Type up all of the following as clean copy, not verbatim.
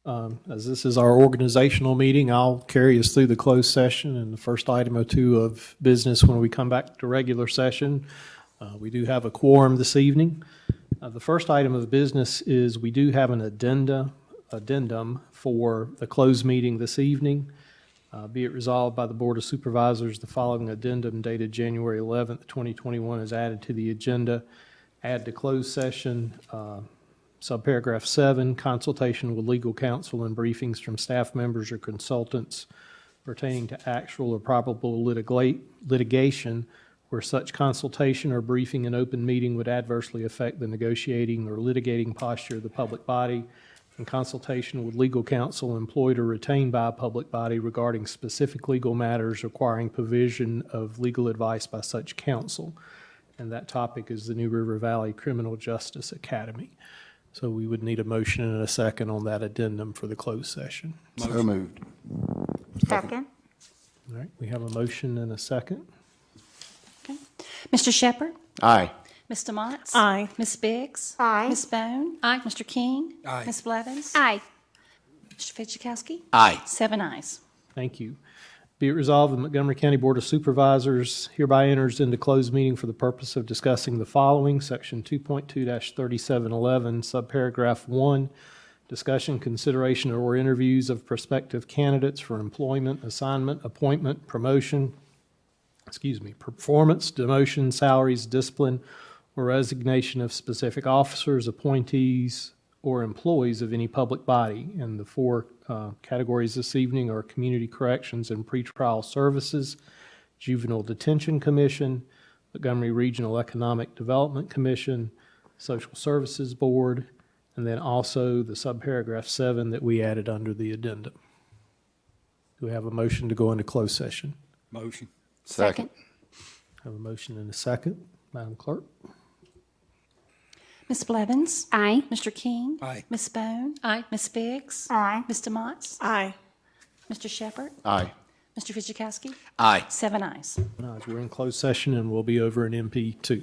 As this is our organizational meeting, I'll carry us through the closed session and the first item or two of business when we come back to regular session. We do have a quorum this evening. The first item of business is we do have an addendum for the closed meeting this evening. Be it resolved by the Board of Supervisors, the following addendum dated January 11th, 2021 is added to the agenda. Add to closed session, subparagraph 7, consultation with legal counsel and briefings from staff members or consultants pertaining to actual or probable litigation where such consultation or briefing in open meeting would adversely affect the negotiating or litigating posture of the public body, and consultation with legal counsel employed or retained by a public body regarding specific legal matters requiring provision of legal advice by such counsel. And that topic is the New River Valley Criminal Justice Academy. So we would need a motion and a second on that addendum for the closed session. So moved. Second. All right, we have a motion and a second. Okay. Mr. Shepherd? Aye. Ms. DeMotts? Aye. Ms. Biggs? Aye. Ms. Bone? Aye. Mr. King? Aye. Ms. Blevins? Aye. Mr. Fidzikowski? Aye. 7 ayes. Thank you. Be it resolved, the Montgomery County Board of Supervisors hereby enters into closed meeting for the purpose of discussing the following, Section 2.2-3711, subparagraph 1, discussion, consideration, or interviews of prospective candidates for employment, assignment, appointment, promotion, performance, demotion, salaries, discipline, or resignation of specific officers, appointees, or employees of any public body. And the four categories this evening are Community Corrections and Pretrial Services, Juvenile Detention Commission, Montgomery Regional Economic Development Commission, Social Services Board, and then also the subparagraph 7 that we added under the addendum. Do we have a motion to go into closed session? Motion. Second. Have a motion and a second. Madam Clerk? Ms. Blevins? Aye. Mr. King? Aye. Ms. Bone? Aye. Ms. Biggs? Aye. Ms. DeMotts? Aye. Mr. Shepherd? Aye. Mr. Fidzikowski? Aye. 7 ayes. We're in closed session and we'll be over in MP2.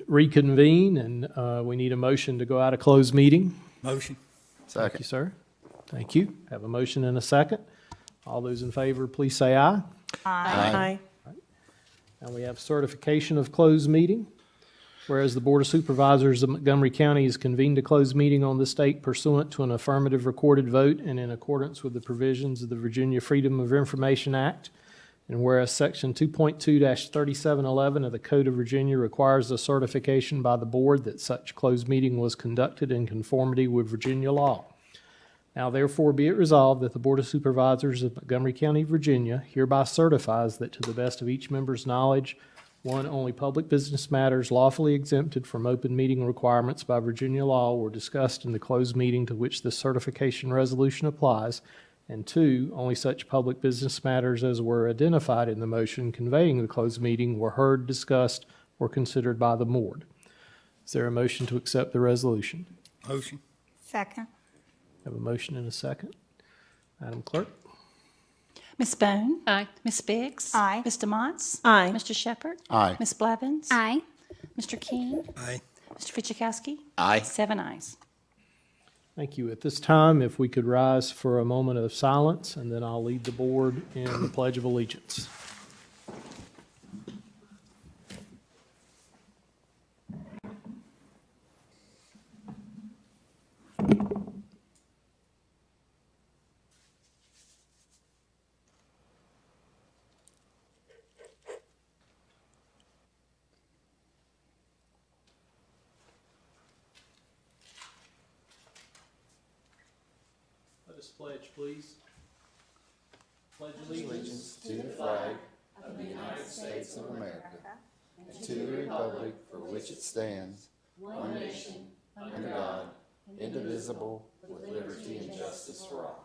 Reconvene, and we need a motion to go out of closed meeting. Motion. Thank you, Second. sir. Thank you. Have a motion and a second. All those in favor, please say aye. Aye. And we have certification of closed meeting. Whereas the Board of Supervisors of Montgomery County has convened a closed meeting on this date pursuant to an affirmative recorded vote and in accordance with the provisions of the Virginia Freedom of Information Act. And whereas Section 2.2-3711 of the Code of Virginia requires a certification by the board that such closed meeting was conducted in conformity with Virginia law. Now therefore be it resolved that the Board of Supervisors of Montgomery County, Virginia hereby certifies that to the best of each member's knowledge, one, only public business matters lawfully exempted from open meeting requirements by Virginia law were discussed in the closed meeting to which this certification resolution applies. And two, only such public business matters as were identified in the motion conveying the closed meeting were heard, discussed, or considered by the board. Is there a motion to accept the resolution? Motion. Second. Have a motion and a second. Madam Clerk? Ms. Bone? Aye. Ms. Biggs? Aye. Mr. Motts? Aye. Mr. Shepherd? Aye. Ms. Blevins? Aye. Mr. King? Aye. Mr. Fidzikowski? Aye. 7 ayes. Thank you. At this time, if we could rise for a moment of silence, and then I'll lead the board in the Pledge of Allegiance. Let us pledge, please. Pledge allegiance To the flag of the United States of America and to the republic for which it stands, one nation, under God, indivisible, with liberty and justice for all.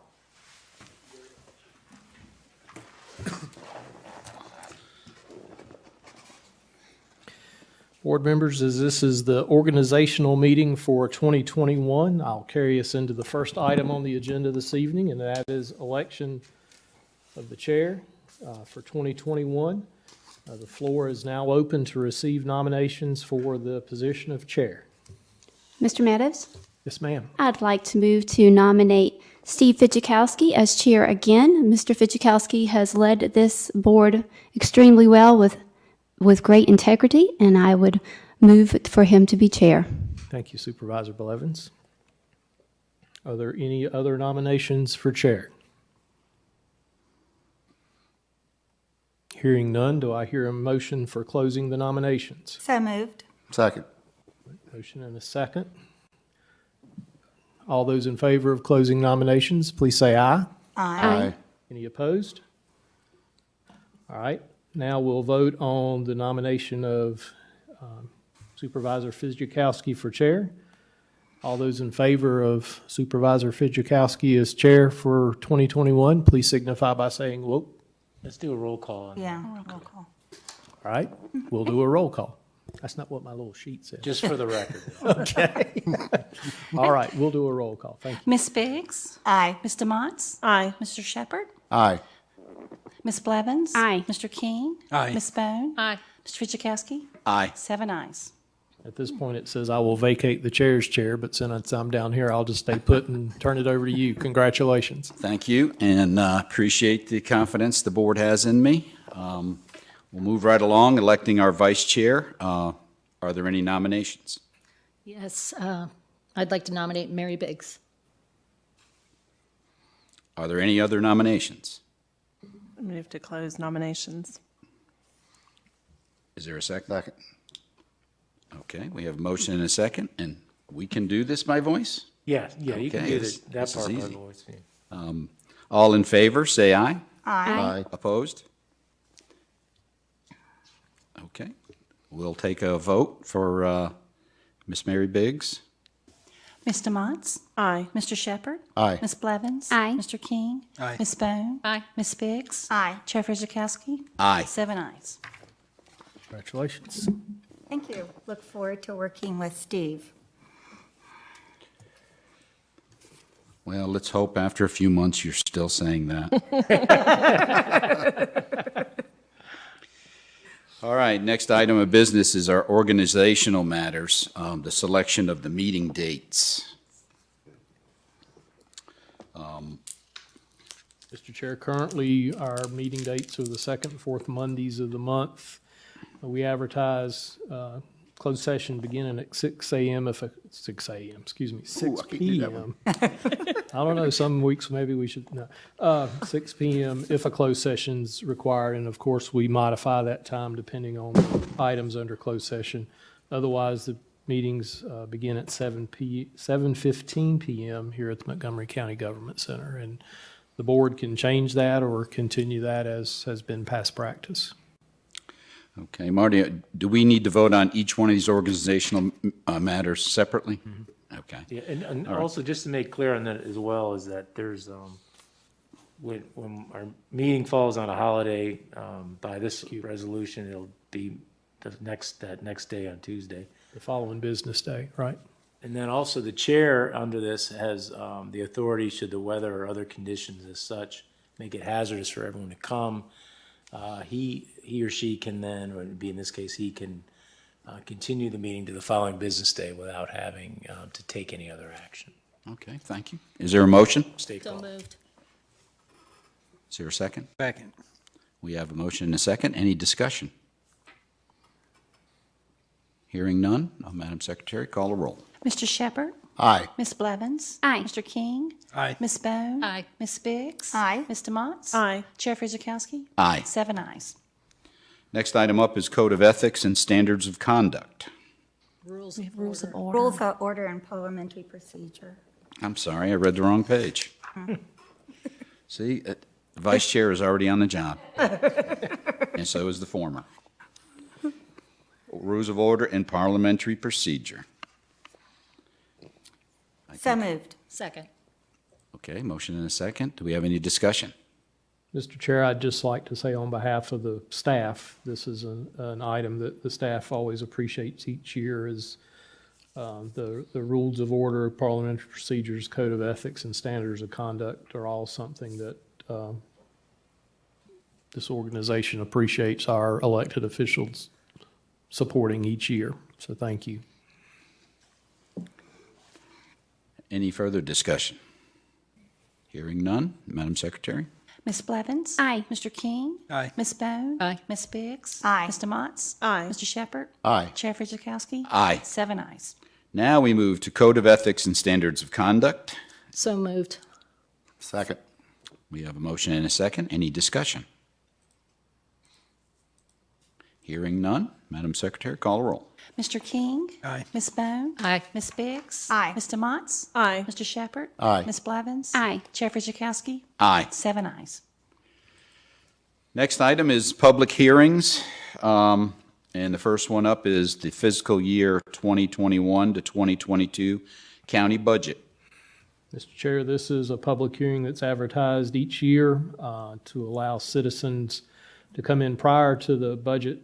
Board members, as this is the organizational meeting for 2021, I'll carry us into the first item on the agenda this evening, and that is election of the chair for 2021. The floor is now open to receive nominations for the position of chair. Mr. Meadows, Yes, ma'am. I'd like to move to nominate Steve Fidzikowski as chair again. Mr. Fidzikowski has led this board extremely well with great integrity, and I would move for him to be chair. Thank you, Supervisor Blevins. Are there any other nominations for chair? Hearing none, do I hear a motion for closing the nominations? So moved. Second. Motion and a second. All those in favor of closing nominations, please say aye. Aye. Any opposed? All right, now we'll vote on the nomination of Supervisor Fidzikowski for chair. All those in favor of Supervisor Fidzikowski as chair for 2021, please signify by saying whoop. Let's do a roll call. on that. Yeah. Roll call. All right, we'll do a roll call. That's not what my little sheet said. Just for the record. Okay. All right, we'll do a roll call. Thank you. Ms. Biggs? Aye. Mr. Motts? Aye. Mr. Shepherd? Aye. Ms. Blevins? Aye. Mr. King? Aye. Ms. Bone? Aye. Mr. Fidzikowski? Aye. 7 ayes. At this point, it says I will vacate the chair's chair, but since I'm down here, I'll just stay put and turn it over to you. Congratulations. Thank you, and appreciate the confidence the board has in me. We'll move right along, electing our vice chair. Are there any nominations? Yes, I'd like to nominate Mary Biggs. Are there any other nominations? Move to close nominations. Is there a second? Second. Okay, we have a motion and a second, and we can do this by voice? Yeah, you can Okay, do this that is part by easy. voice. Yeah. All in favor, say aye. Aye. Opposed? Okay, we'll take a vote for Miss Mary Biggs. Mr. Motts? Aye. Mr. Shepherd? Aye. Ms. Blevins? Aye. Mr. King? Aye. Ms. Bone? Aye. Ms. Biggs? Aye. Chair Fidzikowski? Aye. 7 ayes. Congratulations. Thank you. Look forward to working with Steve. Well, let's hope after a few months you're still saying that. All right, next item of business is our organizational matters, the selection of the meeting dates. Mr. Chair, currently, our meeting dates are the second and fourth Mondays of the month. We advertise closed session beginning at 6 a.m. 6 a.m., excuse me, 6 p.m. I don't know, some weeks maybe we should, no. 6 p.m. if a closed session's required, and of course, we modify that time depending on items under closed session. Otherwise, the meetings begin at 7:15 p.m. here at the Montgomery County Government Center, and the board can change that or continue that as has been past practice. Okay, Marty, do we need to vote on each one of these organizational matters separately? Okay. Yeah, and All right. also just to make clear on that as well is that there's, when our meeting falls on a holiday, by this resolution, it'll be that next day on Tuesday. The following business day, right? And then also the chair under this has the authority, should the weather or other conditions as such make it hazardous for everyone to come, he or she can then, or it'd be in this case, he can continue the meeting to the following business day without having to take any other action. Okay, thank you. Is there a motion? State So law. moved. Is there a second? Second. We have a motion and a second. Any discussion? Hearing none, Madam Secretary, call a roll. Mr. Shepherd? Aye. Ms. Blevins? Aye. Mr. King? Aye. Ms. Bone? Aye. Ms. Biggs? Aye. Mr. Motts? Aye. Chair Fizikowski? Aye. 7 ayes. Next item up is Code of Ethics and Standards of Conduct. Rules We of have rules order. of order. Rules of Order and Parliamentary Procedure. I'm sorry, I read the wrong page. See, the vice chair is already on the job. And so is the former. Rules of Order and Parliamentary Procedure. So moved. Second. Okay, motion and a second. Do we have any discussion? Mr. Chair, I'd just like to say on behalf of the staff, this is an item that the staff always appreciates each year is the rules of order, parliamentary procedures, code of ethics, and standards of conduct are all something that this organization appreciates our elected officials supporting each year. So thank you. Any further discussion? Hearing none, Madam Secretary? Ms. Blevins? Aye. Mr. King? Aye. Ms. Bone? Aye. Ms. Biggs? Aye. Mr. Motts? Aye. Mr. Shepherd? Aye. Chair Fizikowski? Aye. 7 ayes. Now we move to Code of Ethics and Standards of Conduct. So moved. Second. We have a motion and a second. Any discussion? Hearing none, Madam Secretary, call a roll. Mr. King? Aye. Ms. Bone? Aye. Ms. Biggs? Aye. Mr. Motts? Aye. Mr. Shepherd? Aye. Ms. Blevins? Aye. Chair Fizikowski? Aye. 7 ayes. Next item is public hearings. And the first one up is the fiscal year 2021 to 2022 county budget. Mr. Chair, this is a public hearing that's advertised each year to allow citizens to come in prior to the budget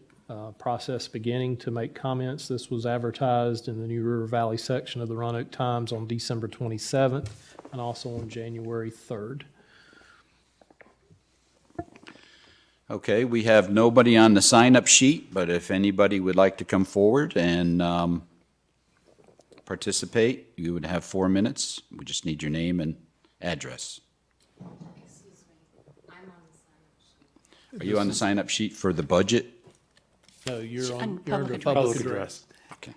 process beginning to make comments. This was advertised in the New River Valley section of the Roanoke Times on December 27th and also on January 3rd. Okay, we have nobody on the sign-up sheet, but if anybody would like to come forward and participate, you would have 4 minutes. We just need your name and address. Are you on the sign-up sheet for the budget? No, you're On under public public Public address. address. Okay,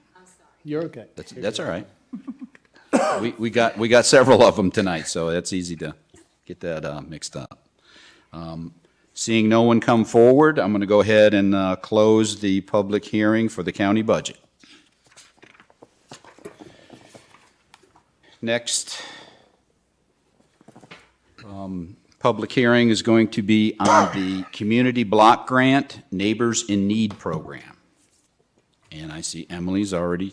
You're okay. that's all right. We got several of them tonight, so that's easy to get that mixed up. Seeing no one come forward, I'm going to go ahead and close the public hearing for the county budget. Next, public hearing is going to be on the Community Block Grant Neighbors in Need Program. And I see Emily's already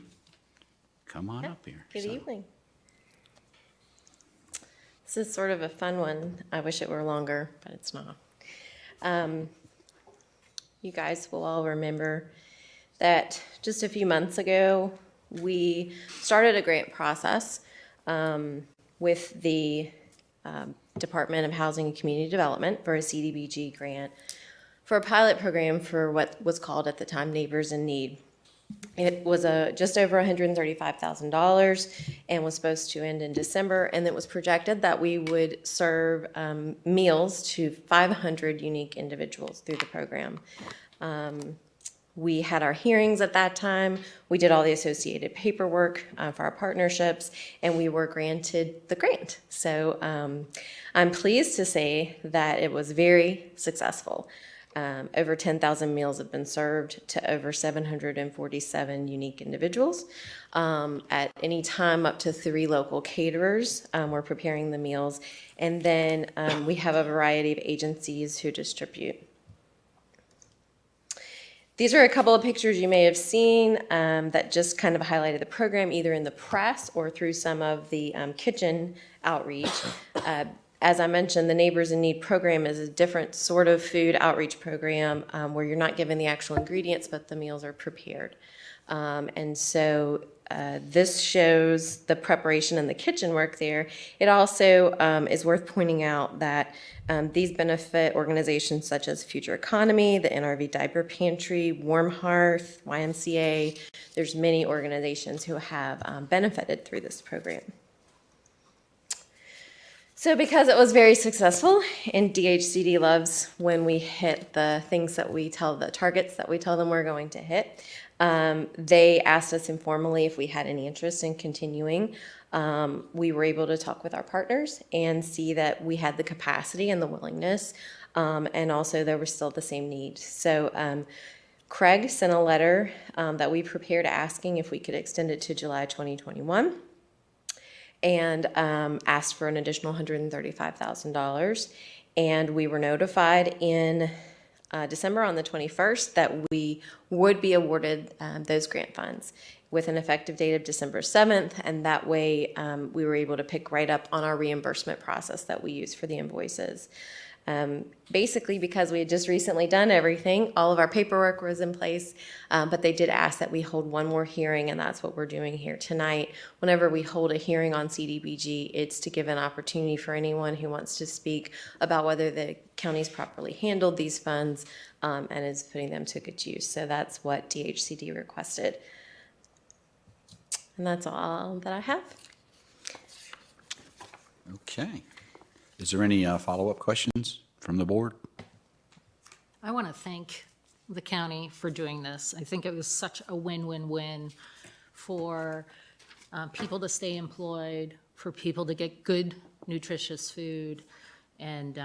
come on up here. Good So- evening. This is sort of a fun one. I wish it were longer, but it's not. You guys will all remember that just a few months ago, we started a grant process with the Department of Housing and Community Development for a CDBG grant for a pilot program for what was called at the time Neighbors in Need. It was just over $135,000 and was supposed to end in December, and it was projected that we would serve meals to 500 unique individuals through the program. We had our hearings at that time. We did all the associated paperwork for our partnerships, and we were granted the grant. So I'm pleased to say that it was very successful. Over 10,000 meals have been served to over 747 unique individuals. At any time, up to 3 local caterers were preparing the meals. And then we have a variety of agencies who distribute. These are a couple of pictures you may have seen that just kind of highlighted the program, either in the press or through some of the kitchen outreach. As I mentioned, the Neighbors in Need program is a different sort of food outreach program where you're not given the actual ingredients, but the meals are prepared. And so this shows the preparation and the kitchen work there. It also is worth pointing out that these benefit organizations such as Future Economy, the NRV Diaper Pantry, Warm Hearth, YMCA. There's many organizations who have benefited through this program. So because it was very successful, and DHCD loves when we hit the things that we tell, the targets that we tell them we're going to hit, they asked us informally if we had any interest in continuing. We were able to talk with our partners and see that we had the capacity and the willingness, and also there was still the same need. So Craig sent a letter that we prepared asking if we could extend it to July 2021. And asked for an additional $135,000. And we were notified in December on the 21st that we would be awarded those grant funds with an effective date of December 7th. And that way we were able to pick right up on our reimbursement process that we use for the invoices. Basically because we had just recently done everything, all of our paperwork was in place, but they did ask that we hold one more hearing, and that's what we're doing here tonight. Whenever we hold a hearing on CDBG, it's to give an opportunity for anyone who wants to speak about whether the county's properly handled these funds and is putting them to good use. So that's what DHCD requested. And that's all that I have. Okay. Is there any follow-up questions from the board? I want to thank the county for doing this. I think it was such a win-win-win for people to stay employed, for people to get good, nutritious food, and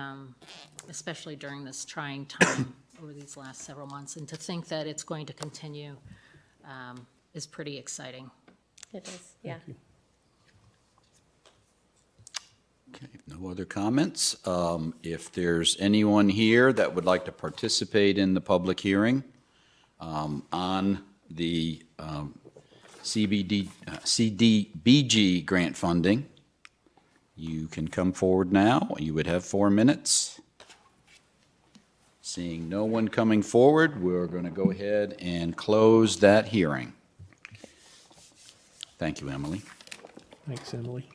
especially during this trying time over these last several months. And to think that it's going to continue is pretty exciting. It is, yeah. Okay, no other comments. If there's anyone here that would like to participate in the public hearing on the CDBG grant funding, you can come forward now. You would have 4 minutes. Seeing no one coming forward, we're going to go ahead and close that hearing. Thank you, Emily. Thanks, Emily.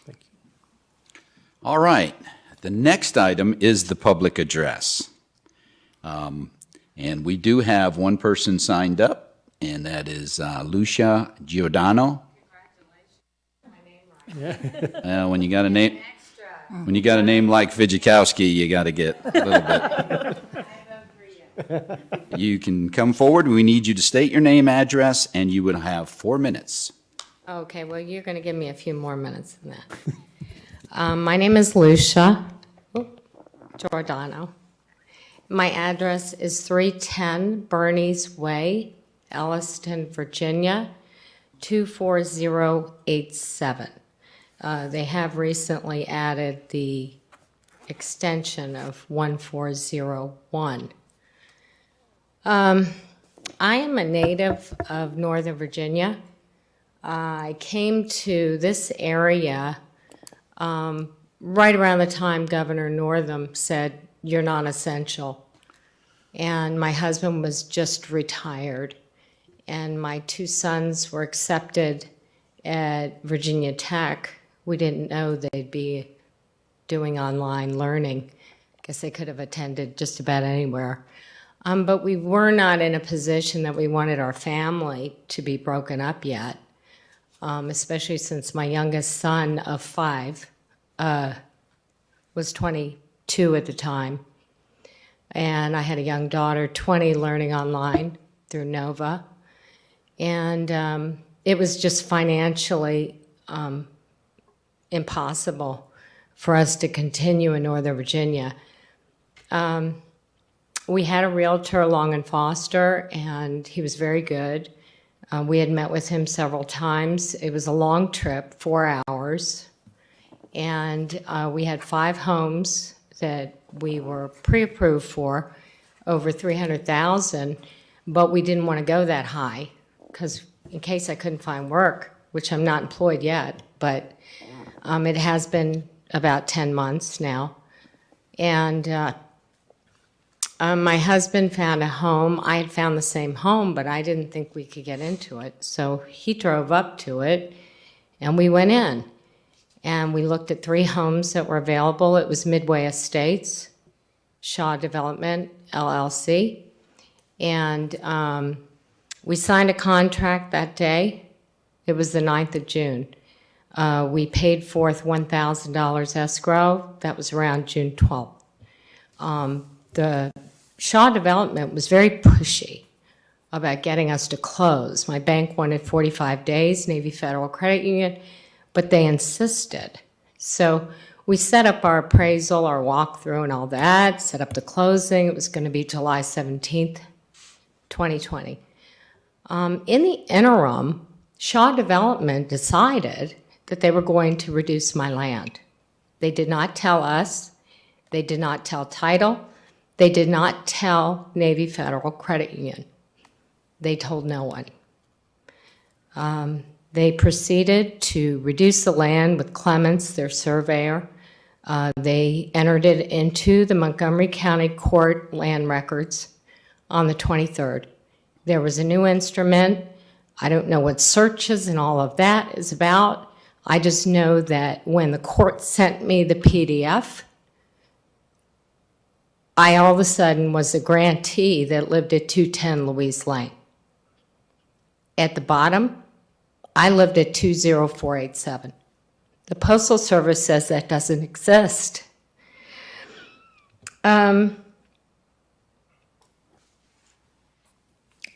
Thank you. All right. The next item is the public address. And we do have one person signed up, and that is Lucia Giordano. When you got a name, like Fidzikowski, you got to get a little bit. You can come forward. We need you to state your name, address, and you would have 4 minutes. Okay, well, you're going to give me a few more minutes than that. My name is Lucia Giordano. My address is 310 Bernie's Way, Elliston, Virginia, 24087. They have recently added the extension of 1401. I am a native of Northern Virginia. I came to this area right around the time Governor Northam said, "You're non-essential." And my husband was just retired. And my 2 sons were accepted at Virginia Tech, we didn't know they'd be doing online learning. I guess they could have attended just about anywhere. But we were not in a position that we wanted our family to be broken up yet, especially since my youngest son of 5 was 22 at the time. And I had a young daughter, 20, learning online through Nova. And it was just financially impossible for us to continue in Northern Virginia. We had a realtor, Long and Foster, and he was very good. We had met with him several times. It was a long trip, 4 hours. And we had 5 homes that we were pre-approved for, over $300,000, but we didn't want to go that high because in case I couldn't find work, which I'm not employed yet, but it has been about 10 months now. And my husband found a home. I had found the same home, but I didn't think we could get into it. So he drove up to it, and we went in. And we looked at 3 homes that were available. It was Midway Estates, Shaw Development, LLC. And we signed a contract that day. It was the 9th of June. We paid forth $1,000 escrow. That was around June 12th. The Shaw Development was very pushy about getting us to close. My bank wanted 45 days, Navy Federal Credit Union, but they insisted. So we set up our appraisal, our walkthrough and all that, set up the closing. It was going to be July 17th, 2020. In the interim, Shaw Development decided that they were going to reduce my land. They did not tell us. They did not tell title. They did not tell Navy Federal Credit Union. They told no one. They proceeded to reduce the land with Clements, their surveyor. They entered it into the Montgomery County Court land records on the 23rd. There was a new instrument. I don't know what searches and all of that is about. I just know that when the court sent me the PDF, I all of a sudden was a grantee that lived at 210 Louise Lane. At the bottom, I lived at 20487. The Postal Service says that doesn't exist. When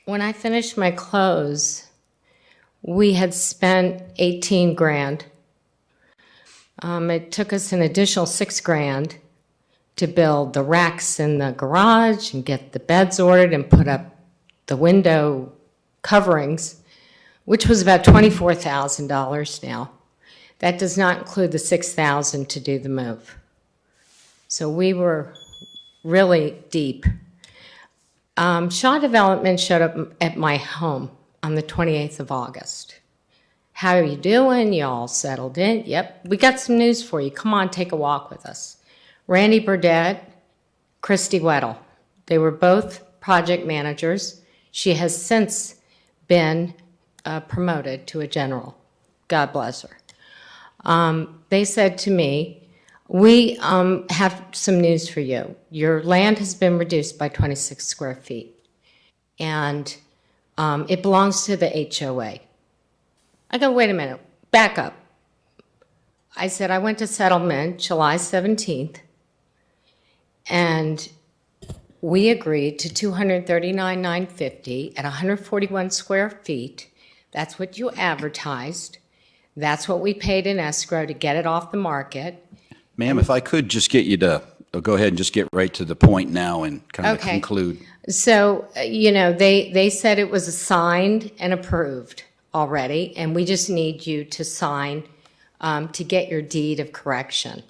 I finished my close, we had spent 18 grand. It took us an additional 6 grand to build the racks in the garage and get the beds ordered and put up the window coverings, which was about $24,000 now. That does not include the $6,000 to do the move. So we were really deep. Shaw Development showed up at my home on the 28th of August. How are you doing? You all settled in? Yep, we got some news for you. Come on, take a walk with us. Randy Burdett, Christy Weddle. They were both project managers. She has since been promoted to a general. God bless her. They said to me, we have some news for you. Your land has been reduced by 26 square feet, and it belongs to the HOA. I go, wait a minute, back up. I said, I went to settlement July 17th, and we agreed to $239,950 at 141 square feet. That's what you advertised. That's what we paid in escrow to get it off the market. Ma'am, if I could just get you to go ahead and just get right to the point now and kind of Okay. conclude. So, you know, they said it was signed and approved already, and we just need you to sign to get your deed of correction.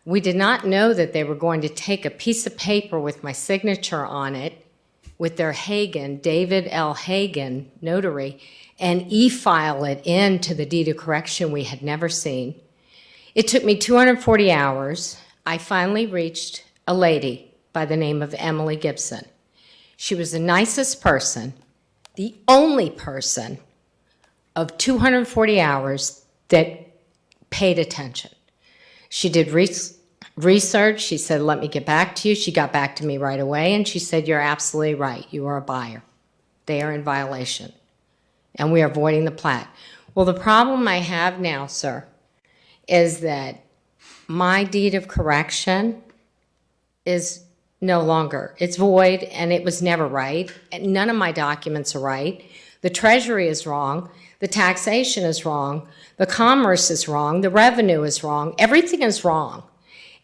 We did not know that they were going to take a piece of paper with my signature on it, with their Hagan, David L. Hagan, notary, and e-file it into the deed of correction we had never seen. It took me 240 hours. I finally reached a lady by the name of Emily Gibson. She was the nicest person, the only person of 240 hours that paid attention. She did research. She said, let me get back to you. She got back to me right away, and she said, you're absolutely right. You are a buyer. They are in violation, and we are voiding the plat. Well, the problem I have now, sir, is that my deed of correction is no longer. It's void, and it was never right. And none of my documents are right. The Treasury is wrong. The taxation is wrong. The commerce is wrong. The revenue is wrong. Everything is wrong.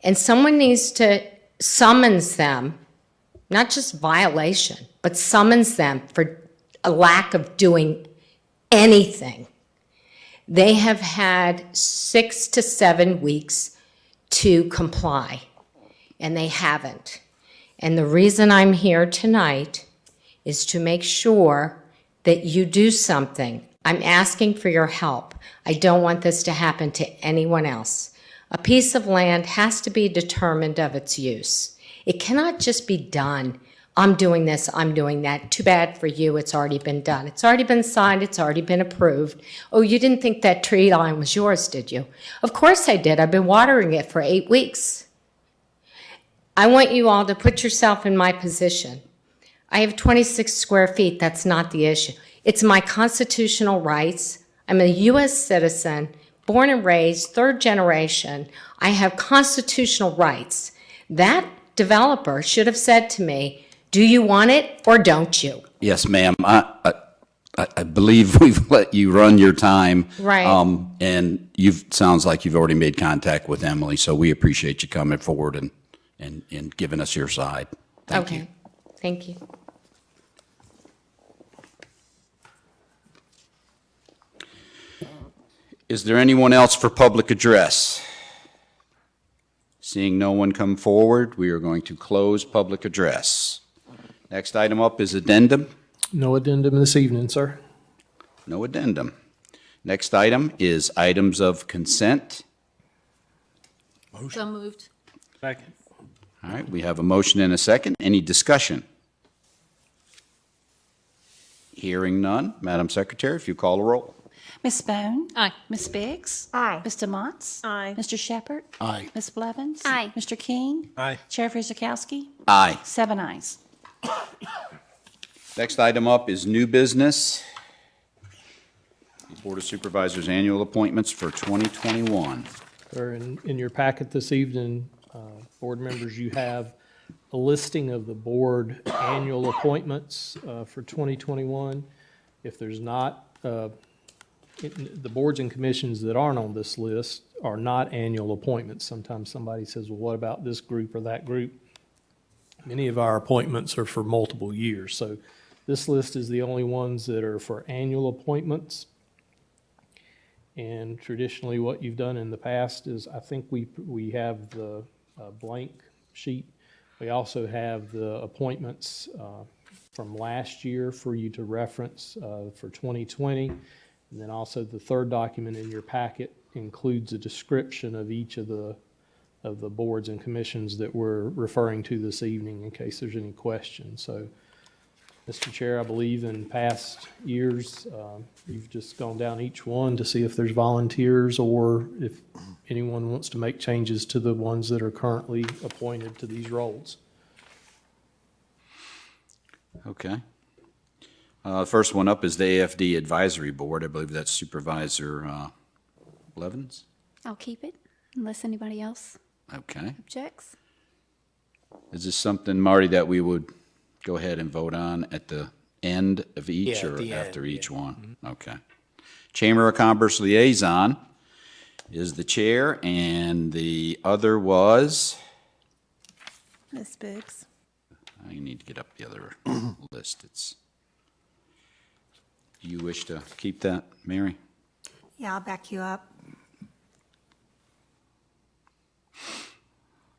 And someone needs to summons them, not just violation, but summons them for a lack of doing anything. They have had 6 to 7 weeks to comply, and they haven't. And the reason I'm here tonight is to make sure that you do something. I'm asking for your help. I don't want this to happen to anyone else. A piece of land has to be determined of its use. It cannot just be done. I'm doing this, I'm doing that. Too bad for you, it's already been done. It's already been signed, it's already been approved. Oh, you didn't think that tree line was yours, did you? Of course I did. I've been watering it for 8 weeks. I want you all to put yourself in my position. I have 26 square feet, that's not the issue. It's my constitutional rights. I'm a U.S. citizen, born and raised, 3rd generation. I have constitutional rights. That developer should have said to me, do you want it or don't you? Yes, ma'am. I believe we've let you run your time. Right. And sounds like you've already made contact with Emily, so we appreciate you coming forward and giving us your side. Thank you. Thank you. Is there anyone else for public address? Seeing no one come forward, we are going to close public address. Next item up is addendum. No addendum this evening, sir. No addendum. Next item is items of consent. So moved. Second. All right, we have a motion and a second. Any discussion? Hearing none. Madam Secretary, if you call a roll. Ms. Bone? Aye. Ms. Biggs? Aye. Mr. Motts? Aye. Mr. Shepherd? Aye. Ms. Blevins? Aye. Mr. King? Aye. Chair Frizikowski? Aye. 7 ayes. Next item up is new business. Board of Supervisors annual appointments for 2021. Sir, in your packet this evening, board members, you have a listing of the board annual appointments for 2021. If there's not, the boards and commissions that aren't on this list are not annual appointments. Sometimes somebody says, well, what about this group or that group? Many of our appointments are for multiple years, so this list is the only ones that are for annual appointments. And traditionally, what you've done in the past is, I think we have the blank sheet. We also have the appointments from last year for you to reference for 2020. And then also the third document in your packet includes a description of each of the boards and commissions that we're referring to this evening in case there's any questions. So, Mr. Chair, I believe in past years, you've just gone down each one to see if there's volunteers or if anyone wants to make changes to the ones that are currently appointed to these roles. Okay. The first one up is the AFD Advisory Board. I believe that's Supervisor Blevins. I'll keep it unless anybody else Okay. objects. Is this something, Marty, that we would go ahead and vote on at the end of each Yeah, at or the after end, each one? Okay. Chamber of Commerce Liaison is the chair, and the other was, Ms. Biggs? I need to get up the other list. Do you wish to keep that, Mary? Yeah, I'll back you up.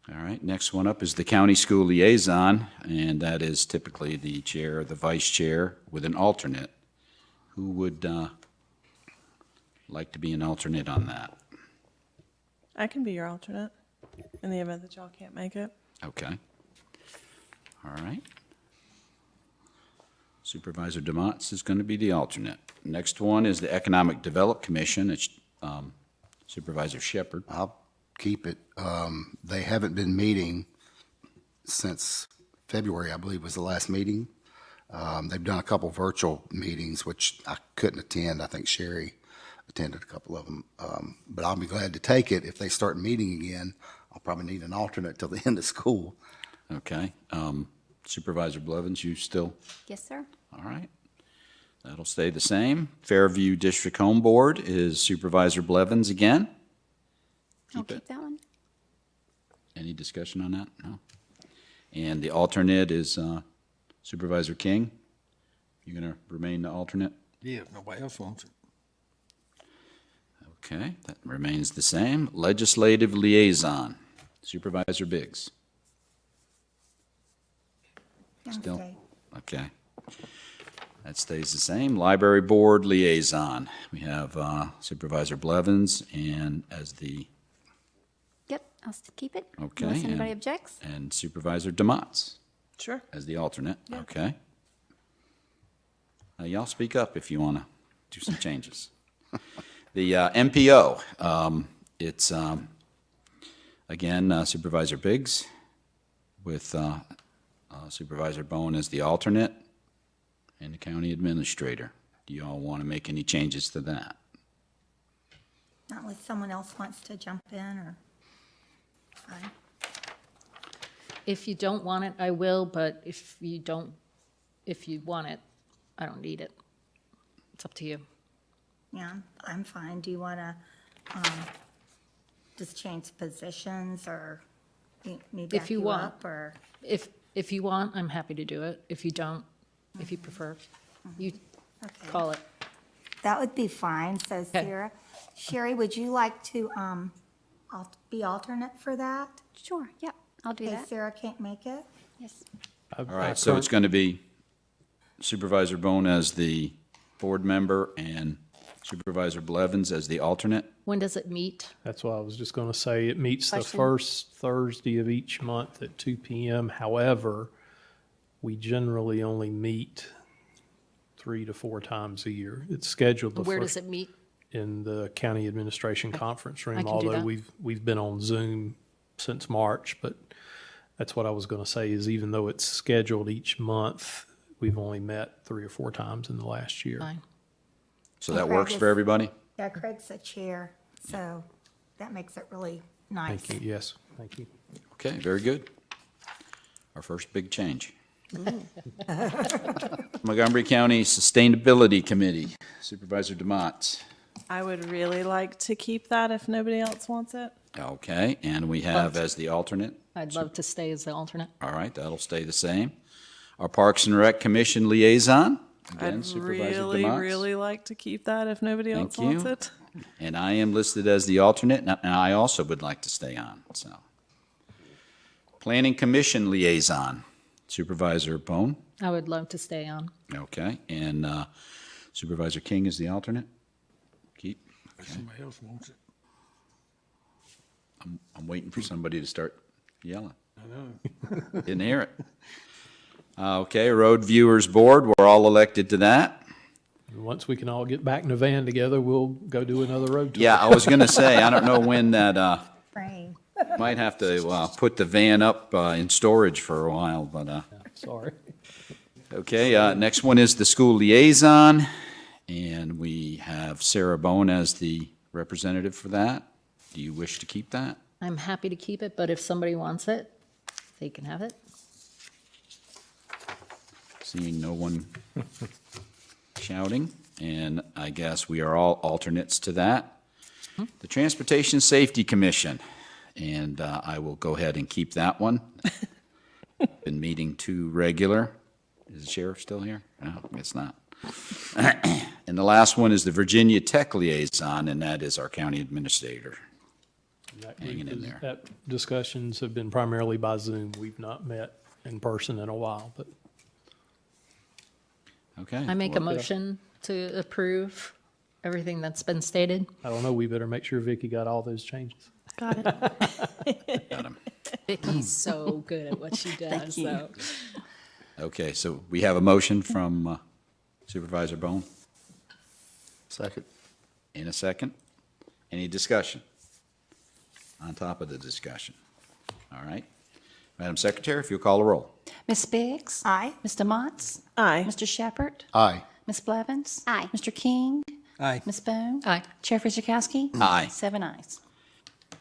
All right, next one up is the County School Liaison, and that is typically the chair, the vice chair, with an alternate. Who would like to be an alternate on that? I can be your alternate in the event that y'all can't make it. Okay. All right. Supervisor Demotz is going to be the alternate. Next one is the Economic Development Commission. It's Supervisor Shepherd. I'll keep it. They haven't been meeting since February, I believe, was the last meeting. They've done a couple virtual meetings, which I couldn't attend. I think Sherry attended a couple of them. But I'll be glad to take it. If they start meeting again, I'll probably need an alternate till the end of school. Okay. Supervisor Blevins, you still? Yes, sir. All right. That'll stay the same. Fairview District Home Board is Supervisor Blevins again. I'll keep that one. Any discussion on that? No. And the alternate is Supervisor King. You going to remain the alternate? Yeah, if nobody else wants it. Okay, that remains the same. Legislative Liaison, Supervisor Biggs. Still? Okay. That stays the same. Library Board Liaison, we have Supervisor Blevins and as the, Yep, I'll keep it. okay. Unless anybody and- objects. And Supervisor Demotz Sure. as the alternate, okay. Y'all speak up if you want to do some changes. The MPO, it's, again, Supervisor Biggs with Supervisor Bone as the alternate and the county administrator. Do you all want to make any changes to that? Not unless someone else wants to jump in or, fine. If you don't want it, I will, but if you want it, I don't need it. It's up to you. Yeah, I'm fine. Do you want to just change positions or me back If you you want. up or? If you want, I'm happy to do it. If you don't, if you prefer, you Okay. call it. That would be fine. So Sarah, Sherry, would you like to be alternate for that? Sure, yep, I'll do If that. Sarah can't make it? Yes. All right, so it's going to be Supervisor Bone as the board member and Supervisor Blevins as the alternate? When does it meet? That's what I was just going to say. It meets the Question? first Thursday of each month at 2 p.m. However, we generally only meet 3 to 4 times a year. It's scheduled the Where first does it meet? in the county administration conference room, can do although that. we've been on Zoom since March. But that's what I was going to say is even though it's scheduled each month, we've only met 3 or 4 times in the last year. Fine. So that works for everybody? Yeah, Craig's the chair, so that makes it really nice. Thank you. Yes, thank you. Okay, very good. Our first big change. Montgomery County Sustainability Committee, Supervisor Demotz. I would really like to keep that if nobody else wants it. Okay, and we have as the alternate, I'd love to stay as the alternate. all right, that'll stay the same. Our Parks and Rec Commission Liaison, again, I'd Supervisor really, Demotz. really like to keep that if nobody else Thank wants you. it. And I am listed as the alternate, and I also would like to stay on, so. Planning Commission Liaison, Supervisor Bone, I would love to stay on. okay, and Supervisor King is the alternate? Keep, If somebody else wants it. I'm waiting for somebody to start yelling. I know. Didn't hear it. Okay, Road Viewers Board, we're all elected to that. And once we can all get back in the van together, we'll go do another road tour. Yeah, I was gonna say, I don't know when that, Praying. might have to put the van up in storage for a while, but, Sorry. okay, next one is the School Liaison, and we have Sarah Bone as the representative for that. Do you wish to keep that? I'm happy to keep it, but if somebody wants it, they can have it. Seeing no one shouting, and I guess we are all alternates to that. The Transportation Safety Commission, and I will go ahead and keep that one. Been meeting too regular. Is the sheriff still here? No, I guess not. And the last one is the Virginia Tech Liaison, and that is our county administrator. That Hanging group in is- there. That discussions have been primarily by Zoom. We've not met in person in a while, but Okay. I make a Well, yeah. motion to approve everything that's been stated. I don't know. We better make sure Vicky got all those changes. Got it. Got him. Vicky's so good at what she does, you. so. Okay, so we have a motion from Supervisor Bone. Second. In a second. Any discussion? On top of the discussion. All right. Madam Secretary, if you'll call the roll. Ms. Biggs? Aye. Mr. Motts? Aye. Mr. Shepherd? Aye. Ms. Blevins? Aye. Mr. King? Aye. Ms. Bone? Aye. Chair Fitchikowski? Aye. 7 ayes.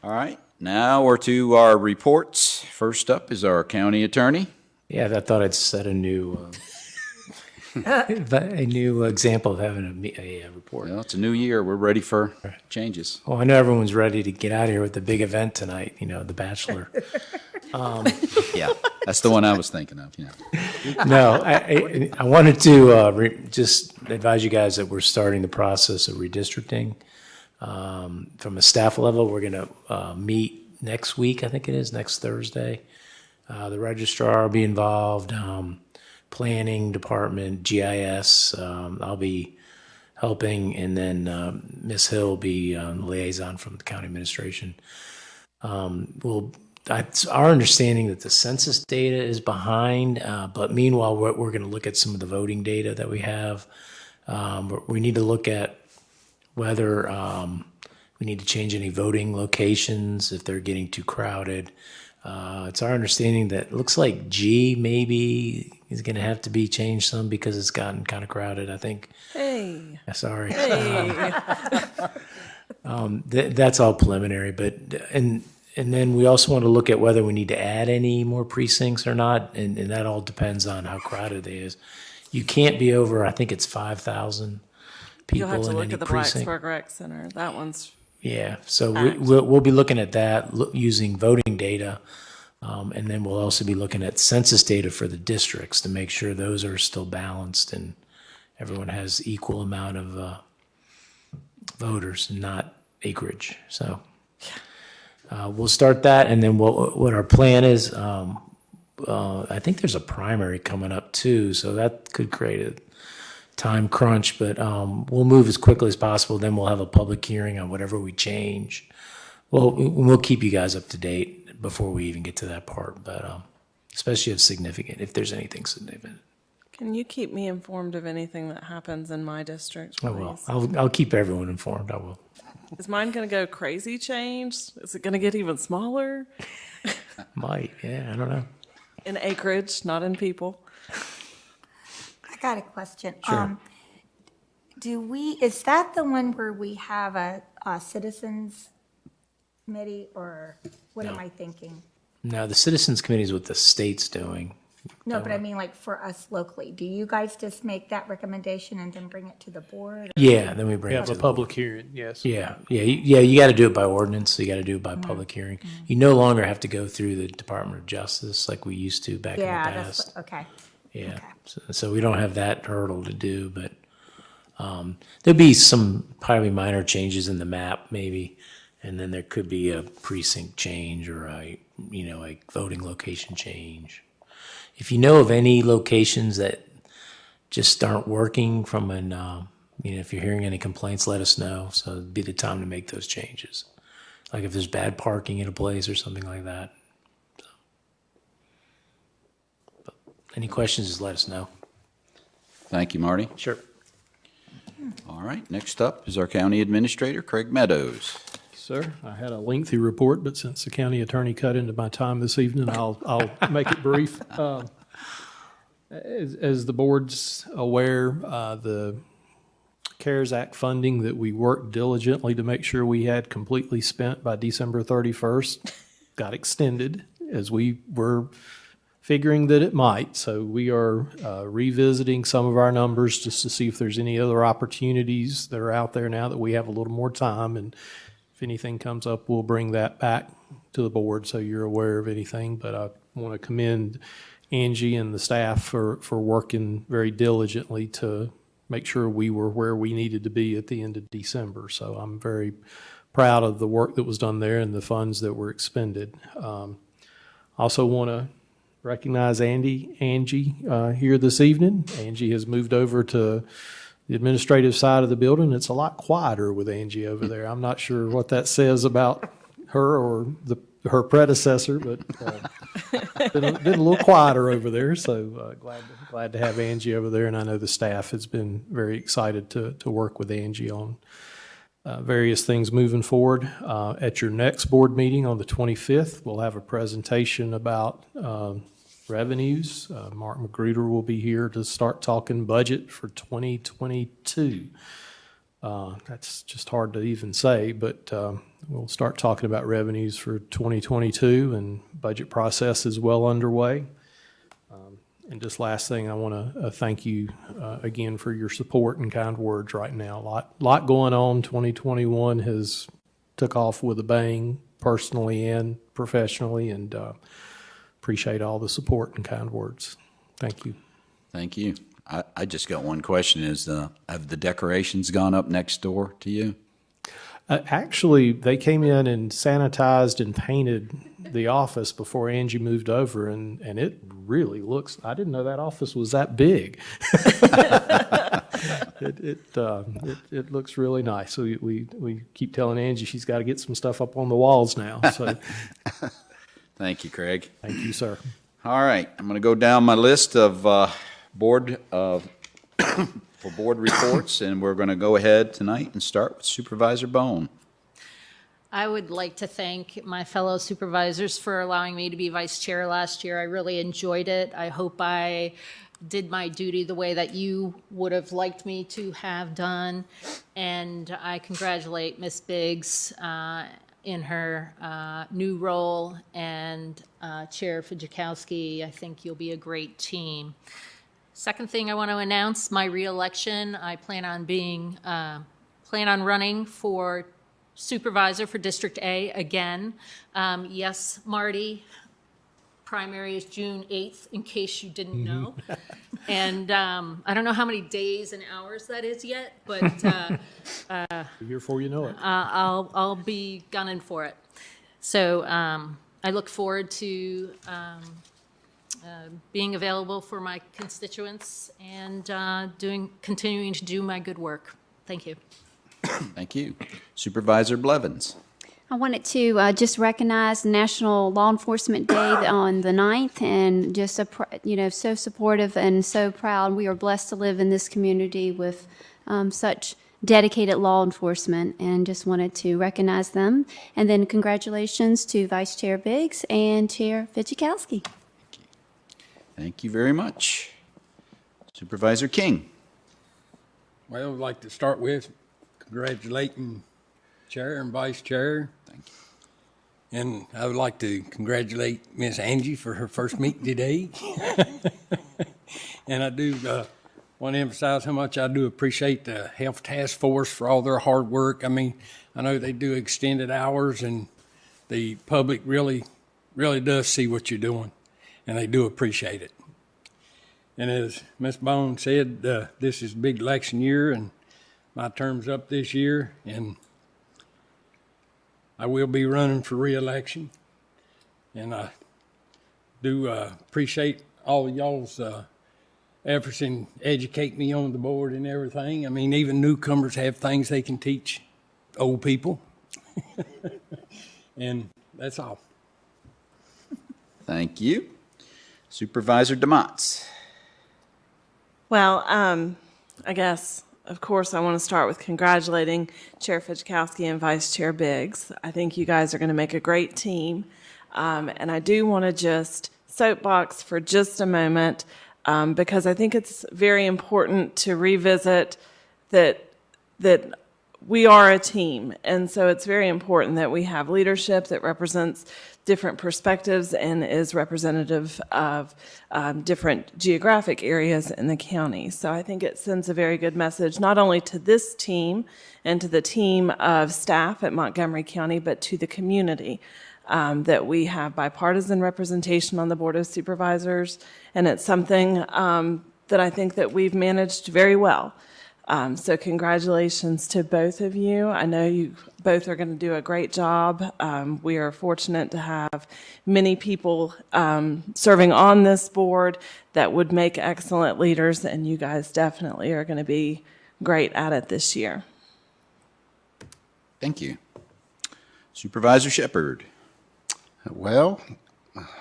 All right, now we're to our reports. First up is our county attorney. Yeah, I thought I'd set a new, a new example of having a report. Well, it's a new year. We're ready for changes. Well, I know everyone's ready to get out of here with the big event tonight, The Bachelor. Yeah, that's the one I was thinking of, yeah. No, I wanted to just advise you guys that we're starting the process of redistricting. From a staff level, we're going to meet next week, I think it is, next Thursday. The registrar will be involved, planning department, GIS. I'll be helping, and then Ms. Hill will be liaison from the county administration. It's our understanding that the census data is behind, but meanwhile, we're going to look at some of the voting data that we have. We need to look at whether we need to change any voting locations if they're getting too crowded. It's our understanding that it looks like G maybe is going to have to be changed some because it's gotten kind of crowded, I think. Hey. Sorry. Hey. That's all preliminary, but and then we also want to look at whether we need to add any more precincts or not, and that all depends on how crowded it is. You can't be over, I think it's 5,000 people You'll have to in look any at the precinct. Blacksburg Rec Center. That one's Yeah, so packed. we'll be looking at that using voting data, and then we'll also be looking at census data for the districts to make sure those are still balanced and everyone has equal amount of voters and not acreage. So we'll start that, and then what our plan is. I think there's a primary coming up too, so that could create a time crunch, but we'll move as quickly as possible. Then we'll have a public hearing on whatever we change. Well, we'll keep you guys up to date before we even get to that part, but especially if there's anything significant. Can you keep me informed of anything that happens in my district, please? I will. I'll keep everyone informed. I will. Is mine going to go crazy change? Is it going to get even smaller? Might. Yeah, I don't know. In acreage, not in people. I got a question. Sure. Is that the one where we have a citizens committee, or what am I thinking? No, the Citizens Committee is what the state's doing. No, but I mean, like, for us locally, do you guys just make that recommendation and then bring it to the board? or- Yeah, then we bring We it have to a the board. public hearing, yes. Yeah. You got to do it by ordinance. So you got to do it by public hearing. You no longer have to go through the Department of Justice like we used to back Yeah, in the that's, past. okay. Yeah. Okay. So we don't have that hurdle to do, but there'll be some probably minor changes in the map maybe, and then there could be a precinct change or a voting location change. If you know of any locations that just aren't working from if you're hearing any complaints, let us know. So it'd be the time to make those changes. Like if there's bad parking in a place or something like that. But any questions, just let us know. Thank you, Marty. Sure. All right, next up is our county administrator, Craig Meadows. Sir, I had a lengthy report, but since the county attorney cut into my time this evening, I'll make it brief. As the board's aware, the CARES Act funding that we worked diligently to make sure we had completely spent by December 31st got extended as we were figuring that it might. So we are revisiting some of our numbers just to see if there's any other opportunities that are out there now that we have a little more time. And if anything comes up, we'll bring that back to the board so you're aware of anything. But I want to commend Angie and the staff for working very diligently to make sure we were where we needed to be at the end of December. So I'm very proud of the work that was done there and the funds that were expended. Also want to recognize Angie here this evening. Angie has moved over to the administrative side of the building. It's a lot quieter with Angie over there. I'm not sure what that says about her or her predecessor, but been a little quieter over there, so glad to have Angie over there, and I know the staff has been very excited to work with Angie on various things moving forward. At your next board meeting on the 25th, we'll have a presentation about revenues. Mark Magruder will be here to start talking budget for 2022. That's just hard to even say, but we'll start talking about revenues for 2022, and budget process is well underway. And just last thing, I want to thank you again for your support and kind words right now. A lot going on. 2021 has took off with a bang, personally and professionally, and appreciate all the support and kind words. Thank you. Thank you. I just got one question. Have the decorations gone up next door to you? Actually, they came in and sanitized and painted the office before Angie moved over, and it really looks, I didn't know that office was that big. It looks really nice. So we keep telling Angie she's got to get some stuff up on the walls now. So Thank you, Craig. thank you, sir. All right, I'm going to go down my list of board reports, and we're going to go ahead tonight and start with Supervisor Bone. I would like to thank my fellow supervisors for allowing me to be vice chair last year. I really enjoyed it. I hope I did my duty the way that you would have liked me to have done. And I congratulate Ms. Biggs in her new role, and Chair Fidzikowski. I think you'll be a great team. Second thing I want to announce, my reelection. I plan on running for supervisor for District A again. Yes, Marty, primary is June 8th, in case you didn't know. And I don't know how many days and hours that is yet, but Here for you know it. I'll be gunning for it. So I look forward to being available for my constituents and continuing to do my good work. Thank you. Thank you. Supervisor Blevins. I wanted to just recognize National Law Enforcement Day on the 9th, and just so supportive and so proud. We are blessed to live in this community with such dedicated law enforcement, and just wanted to recognize them. And then congratulations to Vice Chair Biggs and Chair Fidzikowski. Thank you very much. Supervisor King. Well, I'd like to start with congratulating Chair and Vice Chair. Thank you. And I would like to congratulate Miss Angie for her first meeting today. And I do want to emphasize how much I do appreciate the Health Task Force for all their hard work. I mean, I know they do extended hours, and the public really does see what you're doing, and they do appreciate it. And as Ms. Bone said, this is a big election year, and my term's up this year, and I will be running for re-election. And I do appreciate all of y'all's efforts in educating me on the board and everything. I mean, even newcomers have things they can teach old people. And that's all. Thank you. Supervisor DeMotts. Well, I guess, of course, I want to start with congratulating Chair Fidzikowski and Vice Chair Biggs. I think you guys are going to make a great team. And I do want to just soapbox for just a moment, because I think it's very important to revisit that we are a team. And so it's very important that we have leadership that represents different perspectives and is representative of different geographic areas in the county. So I think it sends a very good message, not only to this team and to the team of staff at Montgomery County, but to the community, that we have bipartisan representation on the Board of Supervisors. And it's something that I think that we've managed very well. So congratulations to both of you. I know you both are going to do a great job. We are fortunate to have many people serving on this board that would make excellent leaders, and you guys definitely are going to be great at it this year. Thank you. Supervisor Shepherd. Well,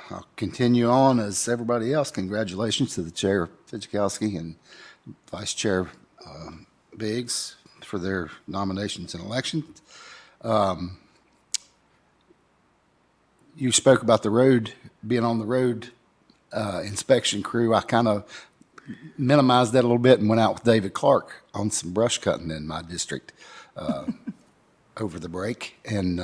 I'll continue on as everybody else. Congratulations to the Chair Fidzikowski and Vice Chair Biggs for their nominations and elections. You spoke about the road, being on the road inspection crew. I kind of minimized that a little bit and went out with David Clark on some brush cutting in my district over the break. And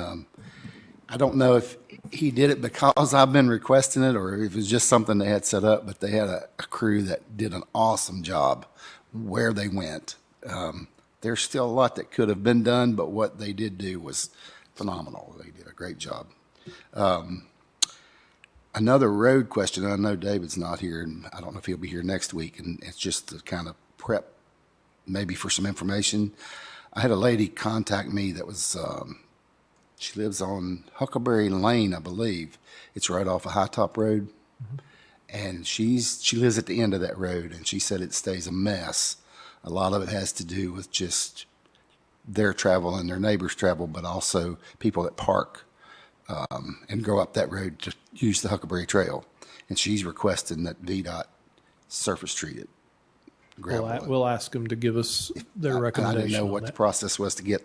I don't know if he did it because I've been requesting it or if it was just something they had set up, but they had a crew that did an awesome job where they went. There's still a lot that could have been done, but what they did do was phenomenal. They did a great job. Another road question, I know David's not here, and I don't know if he'll be here next week, and it's just to kind of prep maybe for some information. I had a lady contact me that was, she lives on Huckleberry Lane, I believe. It's right off of High Top Road. And she lives at the end of that road, and she said it stays a mess. A lot of it has to do with just their travel and their neighbors' travel, but also people that park and go up that road to use the Huckleberry Trail. And she's requesting that VDOT surface treat it. We'll ask them to give us their recommendation. I didn't know what the process was to get,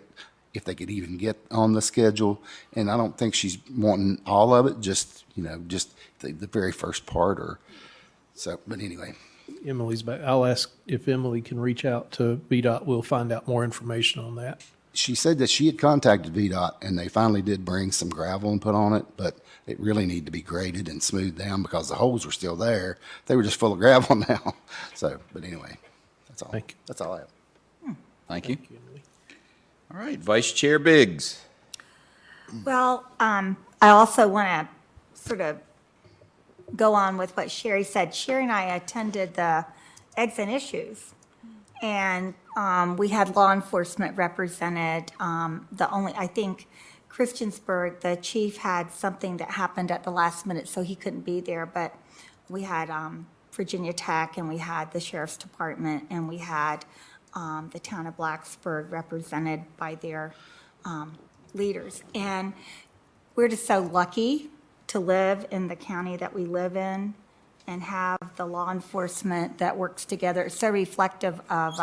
if they could even get on the schedule. And I don't think she's wanting all of it, just the very first part or so. But anyway. Emily's back. I'll ask if Emily can reach out to VDOT. We'll find out more information on that. She said that she had contacted VDOT and they finally did bring some gravel and put on it, but it really needed to be graded and smoothed down because the holes were still there. They were just full of gravel now. So, but anyway, that's all. Thank you. That's all I have. Thank you. Emily. All right, Vice Chair Biggs. Well, I also want to sort of go on with what Sherry said. Sherry and I attended the Eggs and Issues, and we had law enforcement represented. I think Christiansburg, the chief had something that happened at the last minute, so he couldn't be there, but we had Virginia Tech, and we had the Sheriff's Department, and we had the town of Blacksburg represented by their leaders. And we're just so lucky to live in the county that we live in and have the law enforcement that works together. It's so reflective of,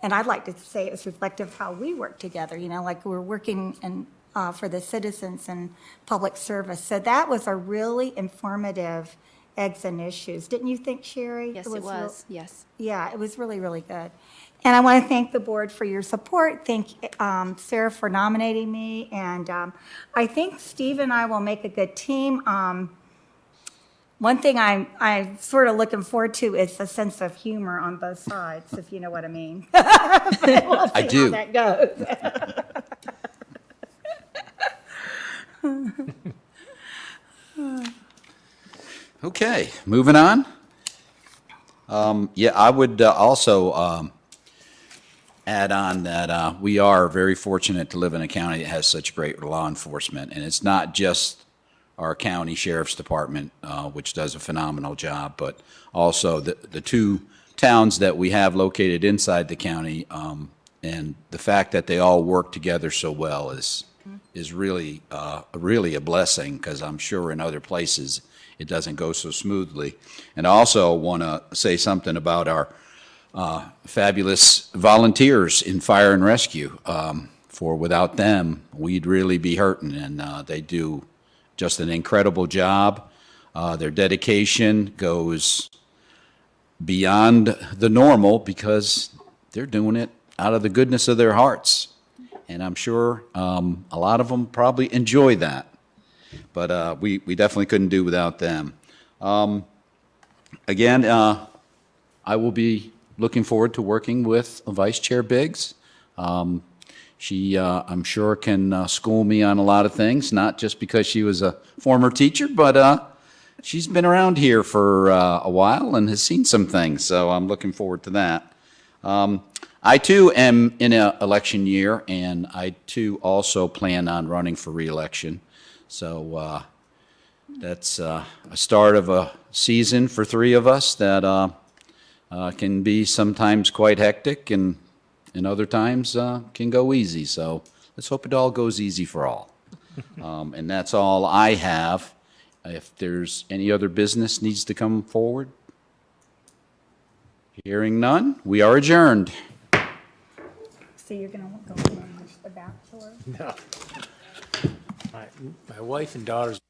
and I'd like to say it's reflective of how we work together, like we're working for the citizens and public service. So that was a really informative Eggs and Issues. Didn't you think, Sherry? Yes, it was. Yes. Yeah, it was really, really good. And I want to thank the board for your support. Thank Sarah for nominating me. And I think Steve and I will make a good team. One thing I'm sort of looking forward to is a sense of humor on both sides, if you know what I mean. We'll I do. How that goes. Okay, moving on. I would also add on that we are very fortunate to live in a county that has such great law enforcement, and it's not just our county sheriff's department, which does a phenomenal job, but also the two towns that we have located inside the county, and the fact that they all work together so well is really a blessing, because I'm sure in other places it doesn't go so smoothly. And I also want to say something about our fabulous volunteers in fire and rescue. For without them, we'd really be hurting, and they do just an incredible job. Their dedication goes beyond the normal because they're doing it out of the goodness of their hearts. And I'm sure a lot of them probably enjoy that. But we definitely couldn't do without them. Again, I will be looking forward to working with Vice Chair Biggs. She, I'm sure, can school me on a lot of things, not just because she was a former teacher, but she's been around here for a while and has seen some things, so I'm looking forward to that. I, too, am in an election year, and I, too, also plan on running for re-election. So that's a start of a season for three of us that can be sometimes quite hectic and other times can go easy. So let's hope it all goes easy for all. And that's all I have If there's any other business needs to come forward, hearing none, we are adjourned. So you're going to go finish the bachelor? My wife and daughters